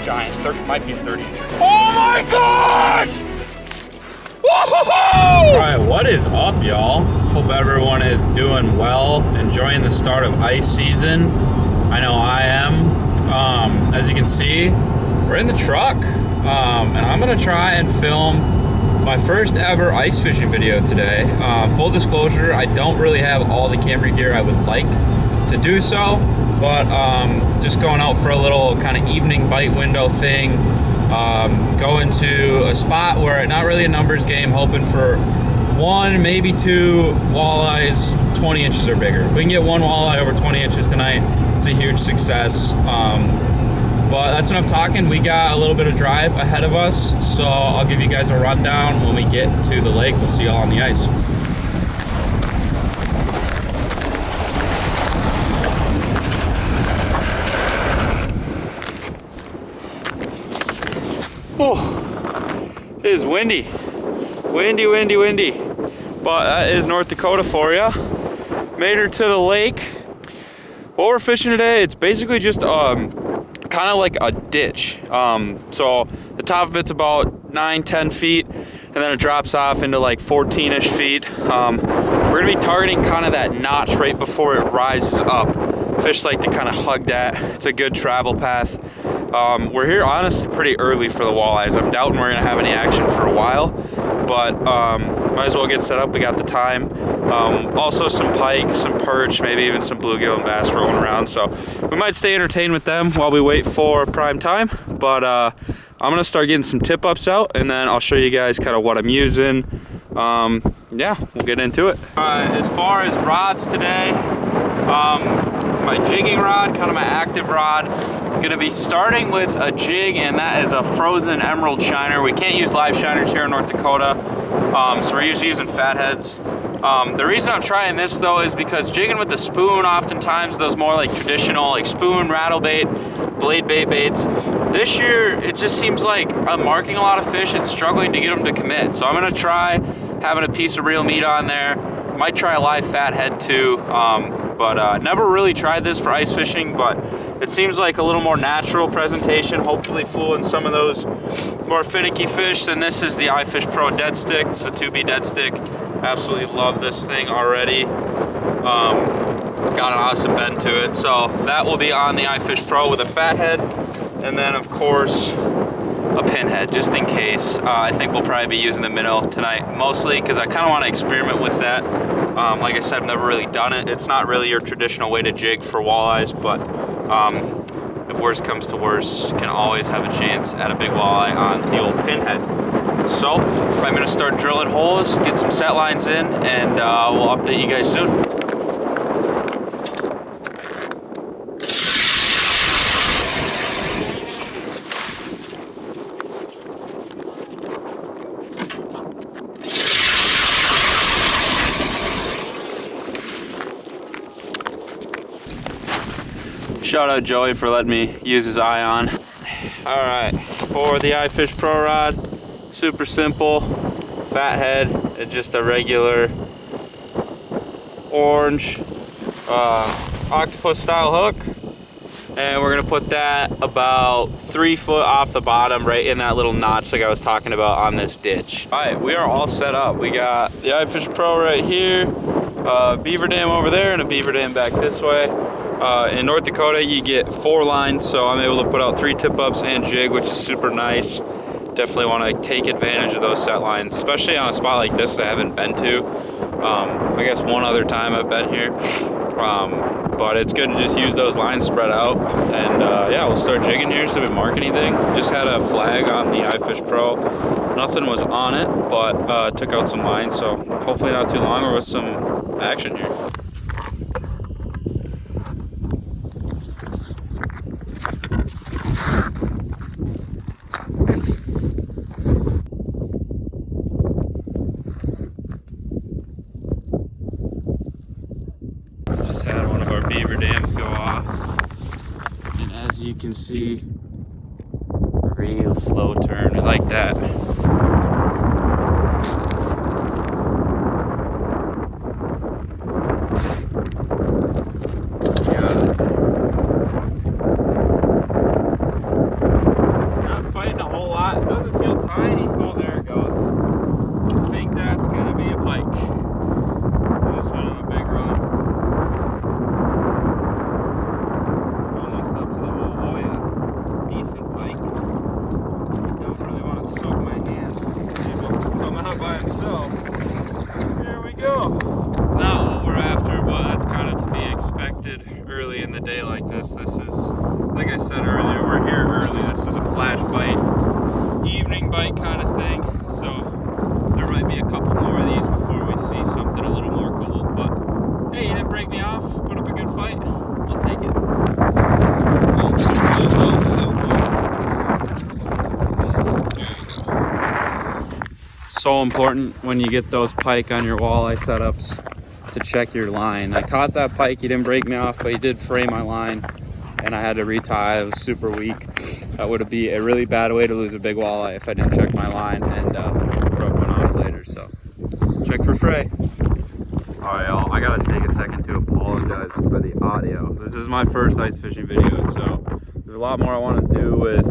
giant, might be a 30-incher. Oh my gosh! Woo-hoo-hoo! Alright, what is up, y'all? Hope everyone is doing well, enjoying the start of ice season. I know I am. As you can see, we're in the truck, and I'm gonna try and film my first ever ice fishing video today. Full disclosure, I don't really have all the camera gear I would like to do so, but just going out for a little kind of evening bite window thing. Going to a spot where not really a numbers game, hoping for one, maybe two walleyes 20 inches or bigger. If we can get one walleye over 20 inches tonight, it's a huge success. But that's enough talking. We got a little bit of drive ahead of us, so I'll give you guys a rundown when we get to the lake. We'll see y'all on the ice. Oh, it is windy. Windy. But that is North Dakota for you. Made her to the lake. What we're fishing today, it's basically just kind of like a ditch. So the top of it's about 9-10 feet, and then it drops off into like 14-ish feet. We're gonna be targeting kind of that notch right before it rises up. Fish like to kind of hug that. It's a good travel path. We're here honestly pretty early for the walleyes. I'm doubting we're gonna have any action for a while, but might as well get set up. We got the time. Also some pike, some perch, maybe even some bluegill and bass rolling around. So we might stay entertained with them while we wait for prime time. But I'm gonna start getting some tip ups out, and then I'll show you guys kind of what I'm using. Yeah, we'll get into it. As far as rods today, my jigging rod, kind of my active rod. Gonna be starting with a jig, and that is a frozen emerald shiner. We can't use live shiners here in North Dakota, so we're usually using fatheads. The reason I'm trying this though is because jigging with the spoon, oftentimes those more like traditional like spoon, rattle bait, blade bait baits, this year it just seems like I'm marking a lot of fish and struggling to get them to commit. So I'm gonna try having a piece of real meat on there. Might try a live fathead too, but never really tried this for ice fishing, but it seems like a little more natural presentation, hopefully fooling some of those more finicky fish. Then this is the iFish Pro dead stick. It's a 2B dead stick. Absolutely love this thing already. Got an awesome bend to it. So that will be on the iFish Pro with a fathead, and then of course a pinhead just in case. I think we'll probably be using the minnow tonight mostly because I kind of want to experiment with that. Like I said, I've never really done it. It's not really your traditional way to jig for walleyes, but if worse comes to worse, can always have a chance at a big walleye on the old pinhead. So I'm gonna start drilling holes, get some set lines in, and we'll update you guys soon. Shout out Joey for letting me use his ion. All right, for the iFish Pro rod, super simple, fathead, it's just a regular orange octopus style hook. And we're gonna put that about 3 foot off the bottom, right in that little notch like I was talking about on this ditch. All right, we are all set up. We got the iFish Pro right here, beaver dam over there, and a beaver dam back this way. In North Dakota, you get 4 lines, so I'm able to put out 3 tip-ups and jig, which is super nice. Definitely want to take advantage of those set lines, especially on a spot like this that I haven't been to. I guess one other time I've been here. But it's good to just use those lines spread out. And yeah, we'll start jigging here, so we didn't mark anything. Just had a flag on the iFish Pro. Nothing was on it, but took out some lines, so hopefully not too long or with some action here. Had one of our beaver dams go off, and as you can see, real slow turn. We like that. this. This is, like I said earlier, we're here early. This is a flash bite, evening bite kind of thing. So there might be a couple more of these before we see something a little more gold. But hey, you didn't break me off. Put up a good fight. I'll take it. So important when you get those pike on your walleye setups to check your line. I caught that pike, he didn't break me off, but he did fray my line and I had to retie. It was super weak. That would be a really bad way to lose a big walleye if I didn't check my line and broke one off later. So check for fray. All right, y'all, I gotta take a second to apologize for the audio. This is my first ice fishing video, so there's a lot more I want to do with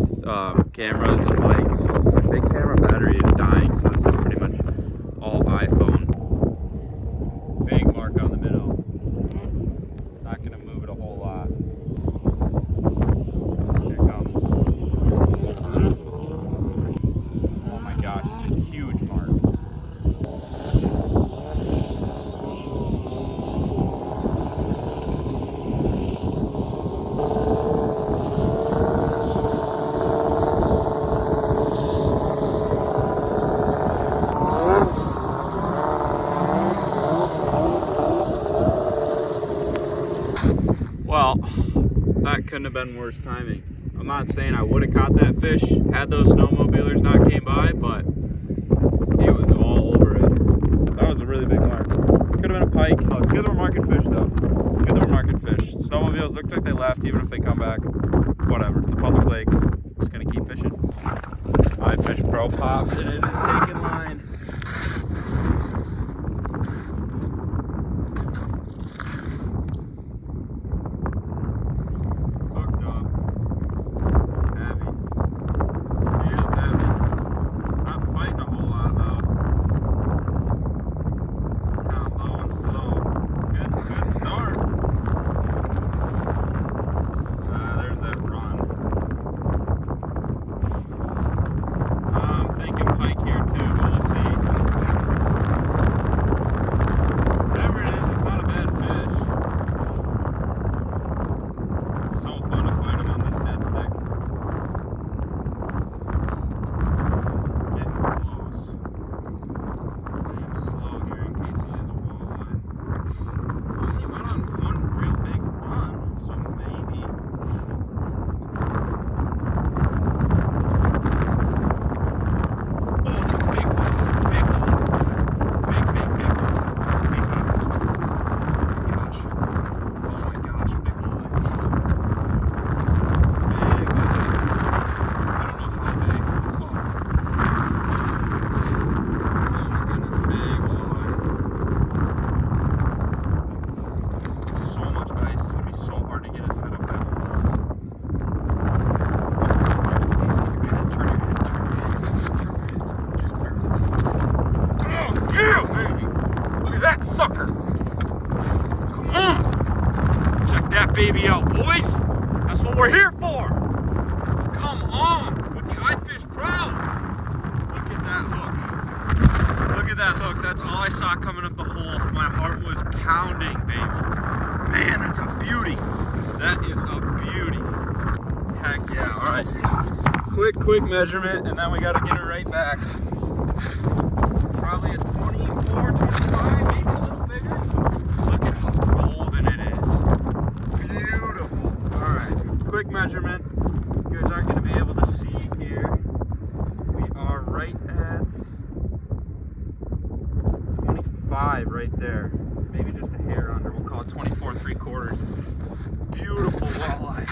cameras and mics. Also, my big camera battery is dying, so this is pretty much all iPhone. Big mark on the minnow. Not gonna move it a whole lot. Here it comes. Oh my gosh, it's a huge mark. Well, that couldn't have been worse timing. I'm not saying I would have caught that fish had those snowmobilers not came by, but he was all over it. That was a really big mark. Could have been a pike. Oh, it's good that we're marking fish though. Good that we're marking fish. Snowmobiles looked like they left, even if they come back. Whatever, it's a public lake. Just gonna keep fishing. My Fish Pro pops and it is taking line. Sucker. Come on. Check that baby out, boys. That's what we're here for. Come on. With the iFish Pro. Look at that hook. Look at that hook. That's all I saw coming up the hole. My heart was pounding, baby. Man, that's a beauty. That is a beauty. Heck yeah. All right. Quick measurement, and then we got to get it right back. Probably a 24, 25, maybe a little bigger. Look at how golden it is. Beautiful. All right, quick measurement. You guys aren't going to be able to see here. We are right at 25 right there. Maybe just a hair under. We'll call it 24 3/4. Beautiful walleye.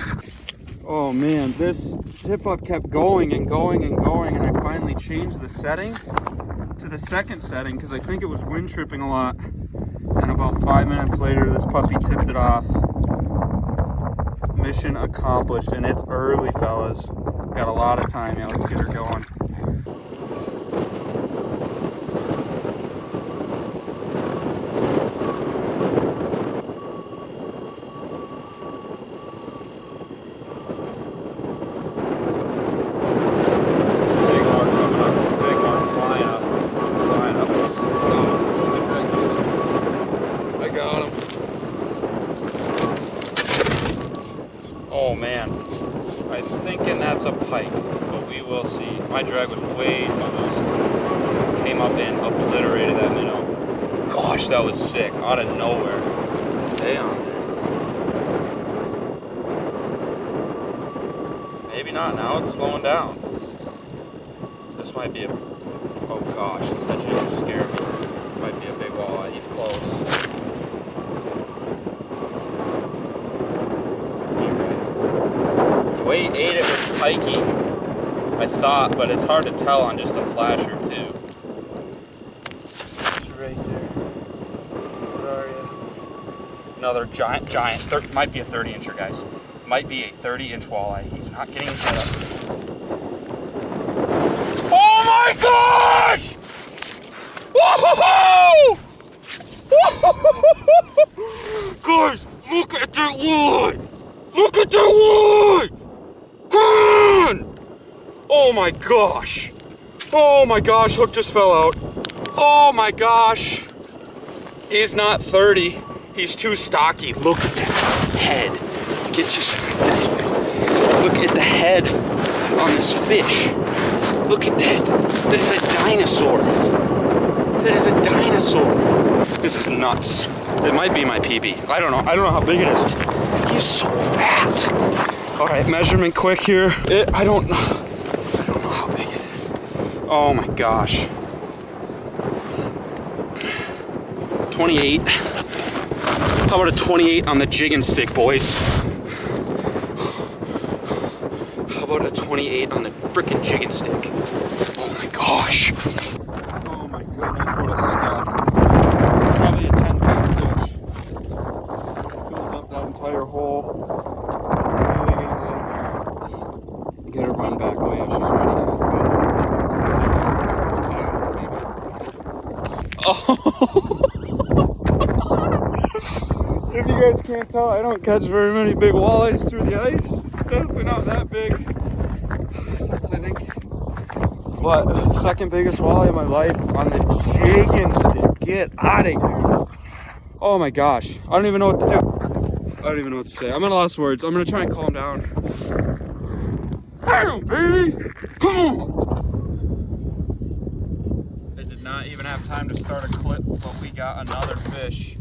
Oh man, this tip up kept going and going and going, and I finally changed the setting to the second setting because I think it was wind tripping a lot. And about 5 minutes later, this puppy tipped it off. Mission accomplished, and it's early, fellas. Got a lot of time. Yeah, let's get her going. pike, but we will see. My drag was way too loose. Came up and obliterated that minnow. Gosh, that was sick, out of nowhere. Stay on there. Maybe not, now it's slowing down. This might be a, oh gosh, this head shake just scared me. Might be a big walleye, he's close. The way he ate it was pikey, I thought, but it's hard to tell on just a flash or two. It's right there. Where are you? Another giant, might be a 30-incher, guys. Might be a 30-inch walleye. He's not getting his head up. Oh my gosh! Whoa! Guys, look at that wood! Look at that wood! Come on! Oh my gosh! Oh my gosh, hook just fell out. Oh my gosh! He's not 30. He's too stocky. Look at that head. Get just this way. Look at the head on this fish. Look at that. That is a dinosaur. That is a dinosaur. This is nuts. It might be my PB. I don't know. I don't know how big it is. He's so fat. All right, measurement quick here. I don't know how big it is. Oh my gosh. 28. How about a 28 on the jigging stick, boys? How about a 28 on the frickin' jigging stick? Oh my gosh. Oh my goodness, what a stuff. Probably a 10-pound fish. Fills up that entire hole. Really gonna get her run back. Oh yeah, she's ready. Oh. If you guys can't tell, I don't catch very many big walleyes through the ice. Definitely not that big. That's, I think, what, second biggest walleye of my life on the jigging stick. Get out of here. Oh my gosh. I don't even know what to do. I don't even know what to say. I'm at a lost words. I'm gonna try and calm down. Bam, baby! Come on! I did not even have time to start a clip, but we got another fish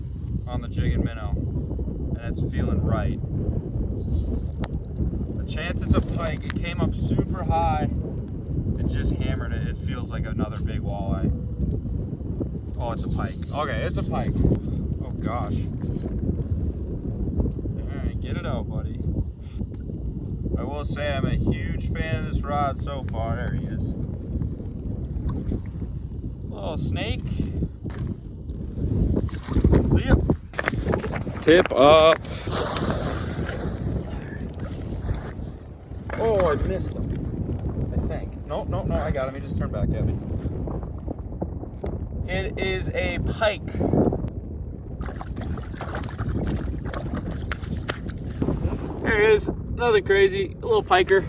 on the jigging minnow, and it's feeling right. The chance it's a pike. It came up super high and just hammered it. It feels like another big walleye. Oh, it's a pike. Okay, it's a pike. Oh gosh. Alright, get it out, buddy. I will say I'm a huge fan of this rod so far. There he is. Little snake. See ya. Tip up. Oh, I missed him. I think. No, I got him. He just turned back at me. It is a pike. There he is. Nothing crazy. A little piker.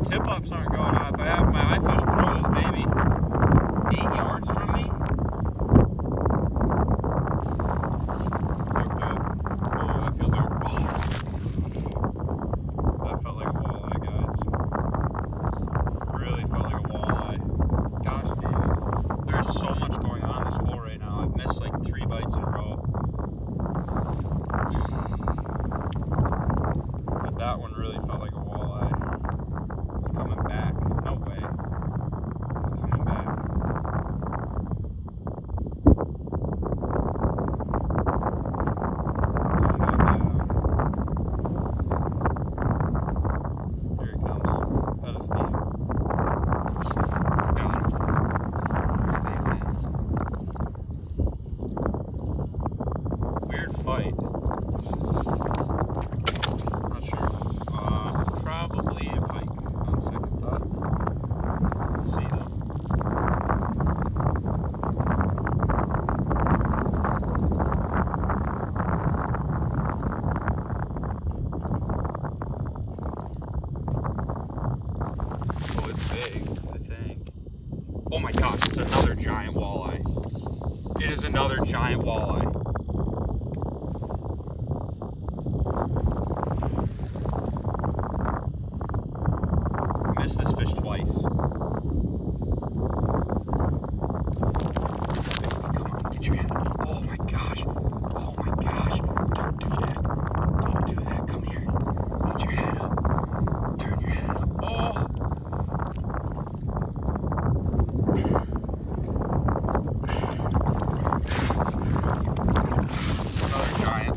Tip-ups aren't going off. I have my iFish Pros, maybe. gosh, it's another giant walleye. It is another giant walleye. I missed this fish twice. Come on, get your hand up. Oh my gosh. Oh my gosh. Don't do that. Don't do that. Come here. Get your head up. Turn your head up. Oh. Another giant.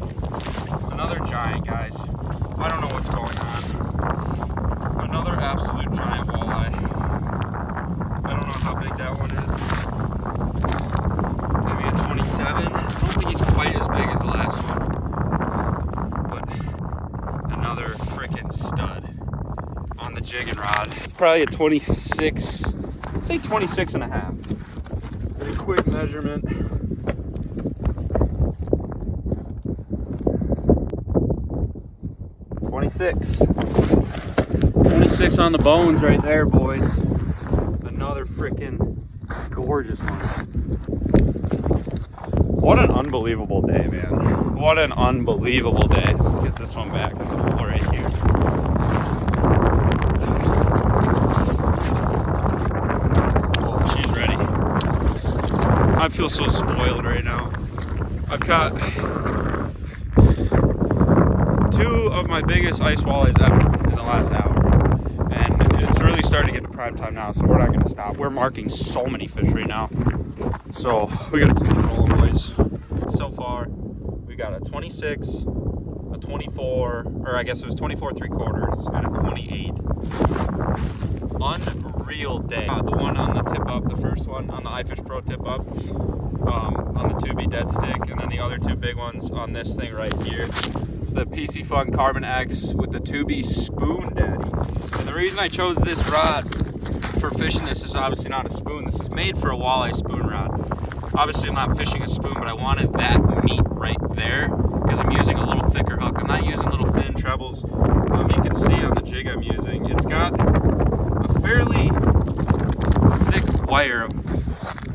Another giant, guys. I don't know what's going on. Another absolute giant walleye. I don't know how big that one is. Maybe a 27. I don't think he's quite as big as the last one. But another freaking stud on the jigging rod. Probably a 26, say 26 and a half. A quick measurement. 26. 26 on the bones right there, boys. Another freaking gorgeous one. What an unbelievable day, man. What an unbelievable day. Let's get this one back. There's a hole right here. Oh, she's ready. I feel so spoiled right now. I've caught 2 of my biggest ice walleyes ever in the last hour. And it's really starting to get to prime time now, so we're not gonna stop. We're marking so many fish right now. So we gotta keep rolling, boys. So far, we got a 26, a 24, or I guess it was 24 3/4, and a 28. Unreal day. The one on the tip up, the first one on the iFish Pro tip up, on the 2B dead stick, and then the other 2 big ones on this thing right here. It's the PC Fun Carbon X with the 2B Spoon Daddy. And the reason I chose this rod for fishing this is obviously not a spoon. This is made for a walleye spoon rod. Obviously I'm not fishing a spoon, but I wanted that meat right there because I'm using a little thicker hook. I'm not using little thin trebles. You can see on the jig I'm using, it's got a fairly thick wire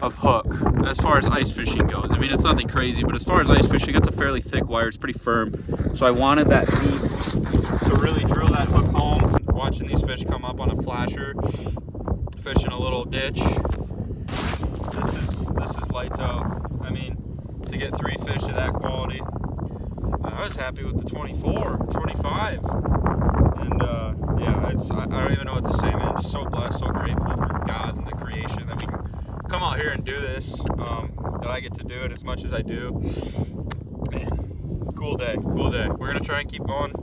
of hook as far as ice fishing goes. I mean, it's nothing crazy, but as far as ice fishing, it's a fairly thick wire. It's pretty firm. So I wanted that meat to really drill that hook home. Watching these fish come up on a flasher, fishing a little ditch. This is lights out. I mean, to get 3 fish of that quality, I was happy with the 24, 25. And yeah, I don't even know what to say, man. Just so blessed, so grateful for God and the creation that we can come out here and do this, that I get to do it as much as I do. Man, cool day, cool day. We're gonna try and keep going.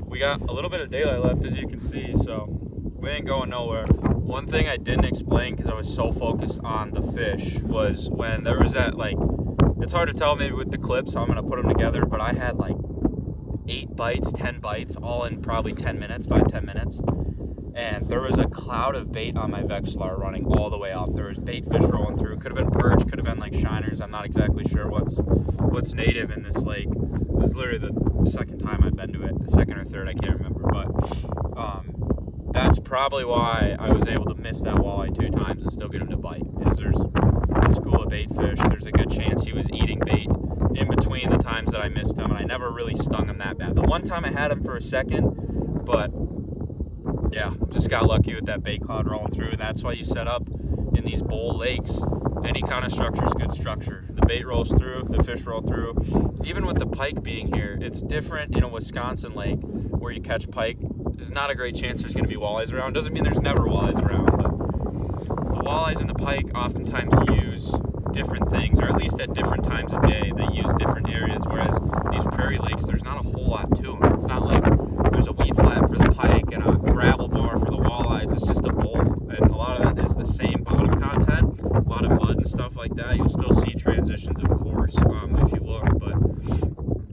We got a little bit of daylight left, as you can see, so we ain't going nowhere. One thing I didn't explain because I was so focused on the fish was when there was that, like, it's hard to tell maybe with the clips how I'm gonna put them together, but I had like 8 bites, 10 bites, all in probably 10 minutes, 5-10 minutes. And there was a cloud of bait on my Vexilar running all the way up. There was bait fish rolling through. Could have been perch, could have been like shiners. I'm not exactly sure what's native in this lake. It was literally the second time I've been to it, the second or third, I can't remember. But that's probably why I was able to miss that walleye 2 times and still get him to bite. Is there's a school of bait fish. There's a good chance he was eating bait in between the times that I missed him, and I never really stung him that bad. The one time I had him for a second, but yeah, just got lucky with that bait cloud rolling through, and that's why you set up in these bowl lakes. Any kind of structure is good structure. The bait rolls through, the fish roll through. Even with the pike being here, it's different in a Wisconsin lake where you catch pike. There's not a great chance there's going to be walleyes around. Doesn't mean there's never walleyes around, but the walleyes and the pike oftentimes use different things, or at least at different times of day. They use different areas, whereas these prairie lakes, there's not a whole lot to them. It's not like there's a weed flat for the pike and a gravel bar for the walleyes. It's just a bowl, and a lot of that is the same bottom content, a lot of mud and stuff like that. You'll still see transitions, of course, if you look, but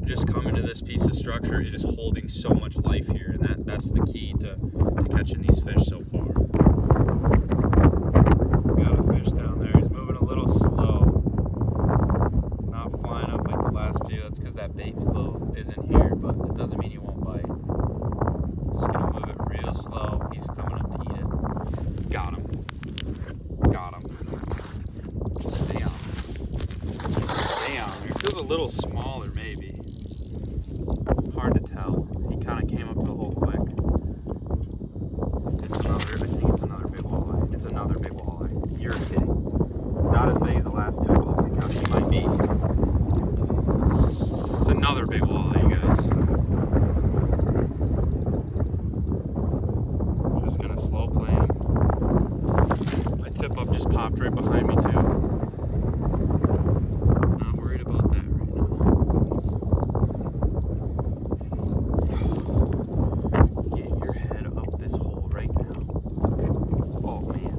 just coming to this piece of structure, it is holding so much life here, and that's the key to catching these fish so far. Got a fish down there. He's moving a little slow, not flying up like the last few. That's because that bait glow isn't here, but it doesn't mean he won't bite. Just gonna move it real slow. He's coming up to eat it. Got him. Got him. was a little smaller, maybe. Hard to tell. He kind of came up to the hole quick. It's another, I think it's another big walleye. It's another big walleye. You're kidding. Not as big as the last two, but oh my gosh, he might be. It's another big walleye, you guys. Just gonna slow play him. My tip up just popped right behind me too. Not worried about that right now. Get your head up this hole right now. Oh man.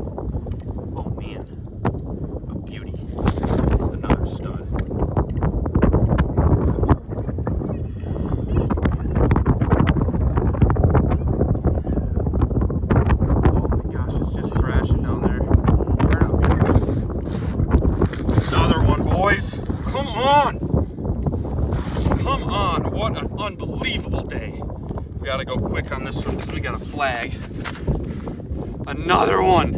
Oh man. A beauty. Another stud. What an unbelievable day. We gotta go quick on this one because we got a flag. Another one.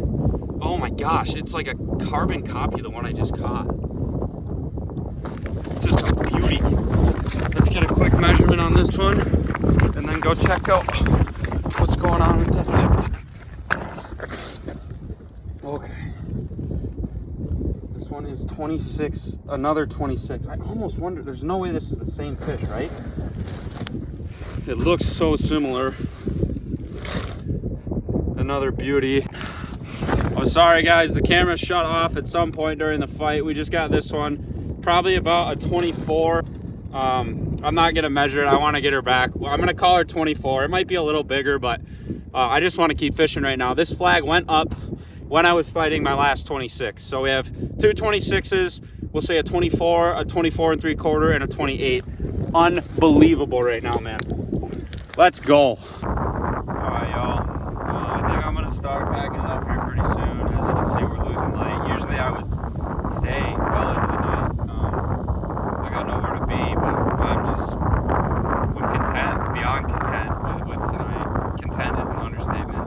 Oh my gosh, it's like a carbon copy of the one I just caught. Just a beauty. Let's get a quick measurement on this one and then go check out what's going on with that tip. Okay. This one is 26, another 26. I almost wonder, there's no way this is the same fish, right? It looks so similar. Another beauty. Oh, sorry guys, the camera shut off at some point during the fight. We just got this one, probably about a 24. I'm not gonna measure it, I wanna get her back. I'm gonna call her 24. It might be a little bigger, but I just wanna keep fishing right now. This flag went up when I was fighting my last 26. So we have two 26s, we'll say a 24, a 24 3/4, and a 28. Unbelievable right now, man. Let's go. All right, y'all. I think I'm gonna start packing it up here pretty soon. As you can see, we're losing light. Usually I would stay well into the night. I got nowhere to be, but I'm content, beyond content with tonight. Content is an understatement.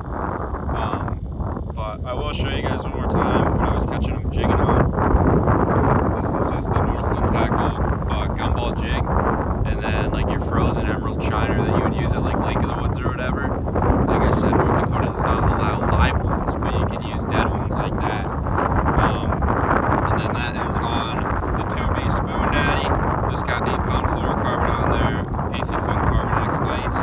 But I will show you guys one more time when I was catching them jigging on. This is just a Northland Tackle gumball jig, and then like your frozen emerald shiner that you would use at like Lake of the Woods or whatever. Like I said, North Dakota does not allow live ones, but you can use dead ones like that. And then that is on the 2B Spoon Daddy. Just got 8-pound fluorocarbon on there. PC Fun Carbon X Ice.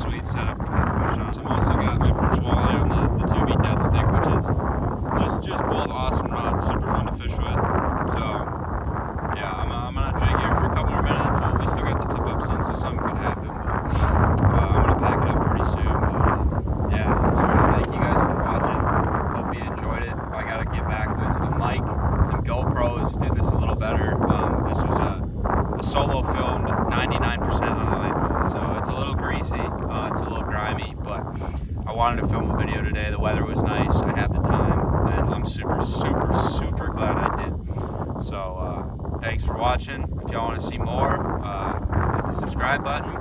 Sweet setup to catch fish on. I've also got my first walleye on the 2B Dead Stick, which is just both awesome rods, super fun to fish with. So yeah, I'm gonna jig here for a couple more minutes. Well, we still got the tip ups in, so something could happen. But I'm gonna pack it up pretty soon. But yeah, just want to thank you guys for watching. Hope you enjoyed it. I gotta get back with a mic, some GoPros, do this a little better. This was a solo filmed 99% on an iPhone, so it's a little greasy, it's a little grimy, but I wanted to film a video today. The weather was nice, I had the time, and I'm super glad I did. So thanks for watching. If y'all want to see more, hit the subscribe button.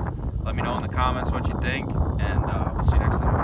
Let me know in the comments what you think, and we'll see you next time.